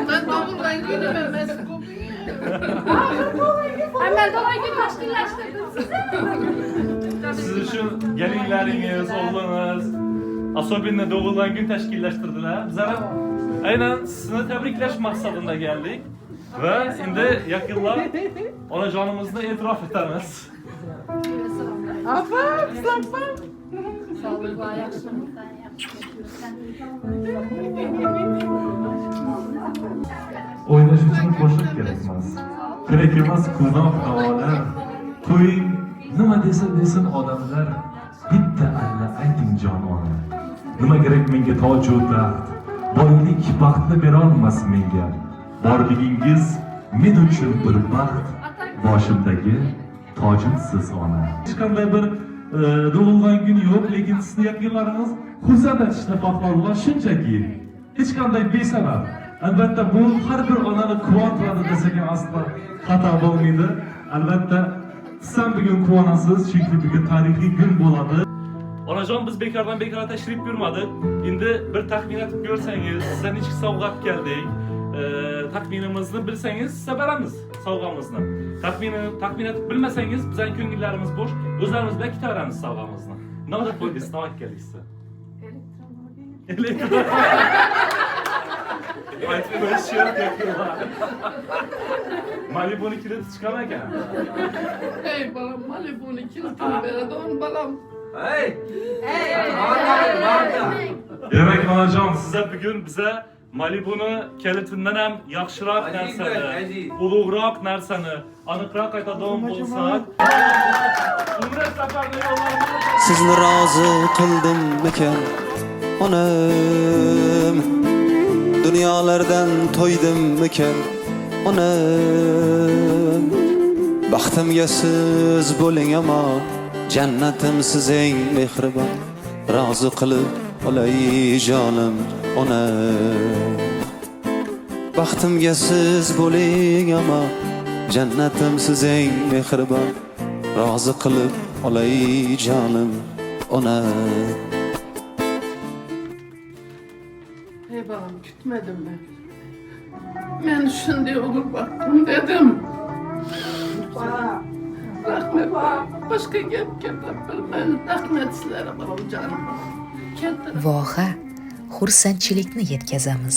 Ben doğurgan günüme mesut Hemen doğan gün tashkillashtirdim sizi. Siz uchun gelinlaringiz, o'g'lingiz особенно doğulan gün tashkillashtirdilar. Bizlar aynan sizni tabriklash maqsadida keldik va endi yaqinlab onajonimizni e'tirof etamiz. Afam, sapam. Sağlıkla, yaxshilikdan O'ynash uchun qo'shiq kerak emas. Kerak emas gunoh davolar. Qo'ying, nima desin odamlar. Bitta alla ayting jonona. Nima kerak menga toj va taxt? Boylik baxtni bera olmas menga. Borligingiz men uchun bir baxt. Boshimdagi tojimsiz ona. Hech qanday bir tug'ilgan kun yo'q, lekin sizni yaqinlaringiz xursand etishni xohlarlar shunchaki. Hech qanday besabab. Albatta bu har bir onani quvontiradi desak ham aslo xato bo'lmaydi. Albatta siz ham bugun quvonasiz, chunki bugun tarixiy kun bo'ladi. Onajon, biz bekordan bekorga tashrif buyurmadik. Endi bir taxmin etib ko'rsangiz, sizdan nechta sovg'a olib keldik. Taxminimizni bilsangiz, siz beramiz sovg'amizni. Taxmin etib bilmasangiz, bizning ko'ngillarimiz bo'sh, o'zlarimiz bilan ketaveramiz sovg'amizni. Nima deb qo'ydingiz, tavakkal siz? Elektron. Aytib qo'yish kerak yapıyorlar. Malibu'ni kilidi chiqar ekan. Hey balam, Malibu'ni kilitini beradigan balam. Hey! Demek onajon, size bugün bize Malibu'ni kalitinden ham yaxshiroq narsani, ulug'roq narsani aniqroq aytadigan bo'lsak, umra safarini yo'llaymiz. Sizni rozi qildimmikan onam, dunyolardan to'ydimmikan onam, baxtimga siz bo'ling amon, jannatim siz eng mehribon, rozi qilib olay jonim onam, baxtimga siz bo'ling amon, jannatim siz eng mehribon, rozi qilib olay jonim onam. Hey balam, kütmedim ben. Ben şimdi olur baktım dedim. Rahmet, başka gap bilmem. Rahmet sizlere balam canım. Voha, xursandchilikni yetkazamiz.